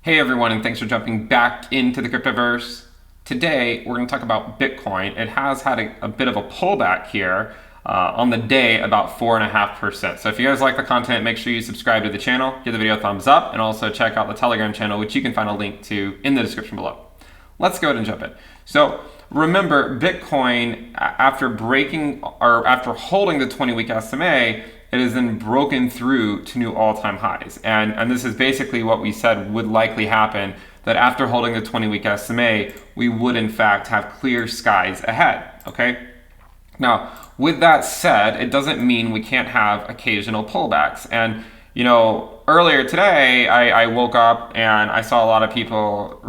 Hey everyone, and thanks for jumping back into the cryptoverse. Today, we're going to talk about Bitcoin. It has had a bit of a pullback here on the day, about 4.5%. So if you guys like the content, make sure you subscribe to the channel, give the video a thumbs up, and also check out the Telegram channel, which you can find a link to in the description below. Let's go ahead and jump in. So remember, Bitcoin, after holding the 20-week SMA, it has then broken through to new all-time highs. And this is basically what we said would likely happen, that after holding the 20-week SMA, we would in fact have clear skies ahead, okay? Now, with that said, it doesn't mean we can't have occasional pullbacks. And, you know, earlier today, I woke up and I saw a lot of people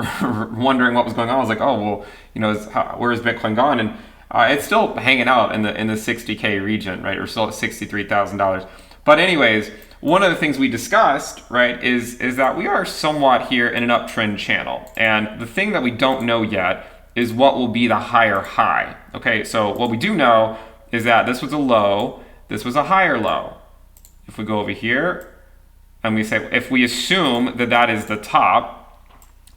wondering what was going on. I was like, oh, well, you know, where is Bitcoin gone? And it's still hanging out in the 60K region, right? We're still at $63,000. But anyways, one of the things we discussed, right, is that we are somewhat here in an uptrend channel. And the thing that we don't know yet is what will be the higher high. Okay, so what we do know is that this was a low, this was a higher low. If we go over here and we say, if we assume that that is the top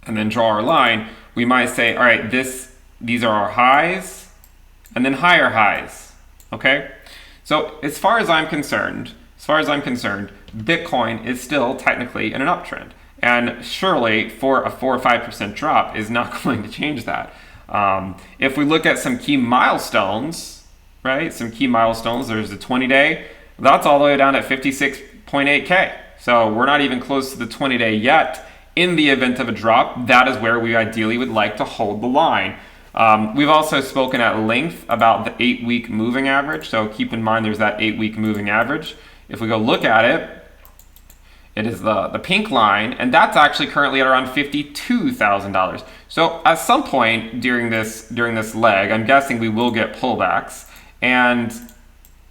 and then draw our line, we might say, all right, these are our highs and then higher highs, okay? So as far as I'm concerned, Bitcoin is still technically in an uptrend. And surely for a 4 or 5% drop is not going to change that. If we look at some key milestones, right? Some key milestones, there's the 20-day, that's all the way down at 56.8K. So we're not even close to the 20-day yet. In the event of a drop, that is where we ideally would like to hold the line. We've also spoken at length about the 8-week moving average. So keep in mind there's that 8-week moving average. If we go look at it, it is the pink line, and that's actually currently at around $52,000. So at some point during this leg, I'm guessing we will get pullbacks. And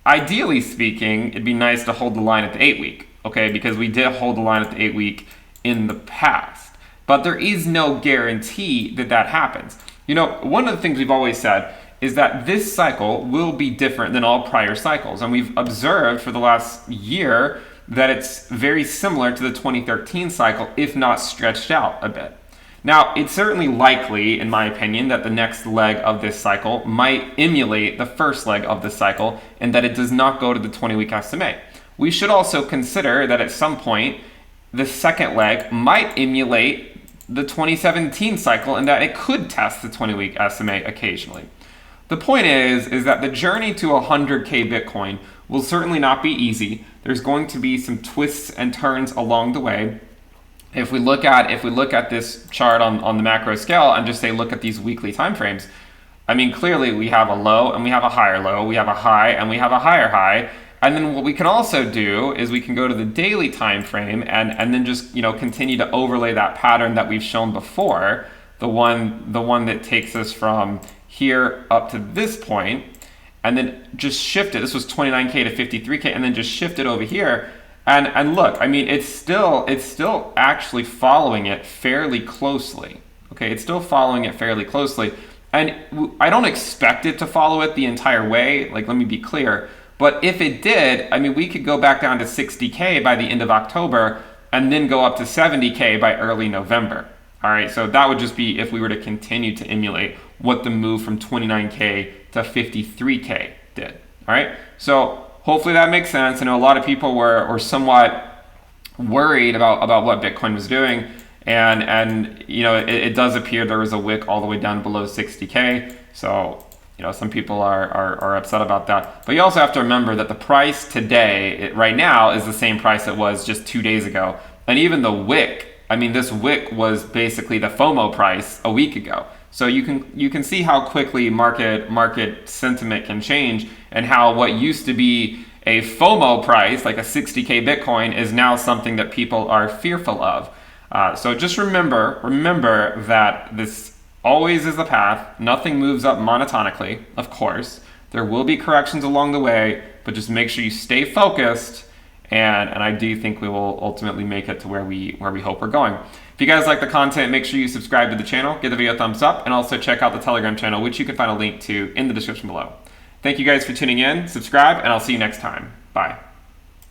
ideally speaking, it'd be nice to hold the line at the 8-week, okay? Because we did hold the line at the 8-week in the past. But there is no guarantee that that happens. You know, one of the things we've always said is that this cycle will be different than all prior cycles. And we've observed for the last year that it's very similar to the 2013 cycle, if not stretched out a bit. Now, it's certainly likely, in my opinion, that the next leg of this cycle might emulate the first leg of this cycle and that it does not go to the 20-week SMA. We should also consider that at some point, the second leg might emulate the 2017 cycle and that it could test the 20-week SMA occasionally. The point is that the journey to 100K Bitcoin will certainly not be easy. There's going to be some twists and turns along the way. If we look at this chart on the macro scale and just say look at these weekly timeframes, I mean clearly we have a low and we have a higher low, we have a high and we have a higher high. And then what we can also do is we can go to the daily time frame and then just, you know, continue to overlay that pattern that we've shown before, the one that takes us from here up to this point, and then just shift it. This was 29K to 53K, and then just shift it over here. And look, I mean, it's still actually following it fairly closely. Okay, it's still following it fairly closely. And I don't expect it to follow it the entire way. Like, let me be clear. But if it did, I mean, we could go back down to 60K by the end of October and then go up to 70K by early November. All right, so that would just be if we were to continue to emulate what the move from 29K to 53K did. All right, so hopefully that makes sense. I know a lot of people were somewhat worried about what Bitcoin was doing, and you know, it does appear there was a wick all the way down below 60K. So, you know, some people are upset about that. But you also have to remember that the price today, right now, is the same price it was just 2 days ago. And even the wick, I mean, this wick was basically the FOMO price a week ago. So you can see how quickly market sentiment can change, and how what used to be a FOMO price, like a 60K Bitcoin, is now something that people are fearful of. So just remember that this always is the path. Nothing moves up monotonically, of course. There will be corrections along the way, but just make sure you stay focused. And I do think we will ultimately make it to where we hope we're going. If you guys like the content, make sure you subscribe to the channel, give the video a thumbs up, and also check out the Telegram channel, which you can find a link to in the description below. Thank you guys for tuning in, subscribe, and I'll see you next time. Bye.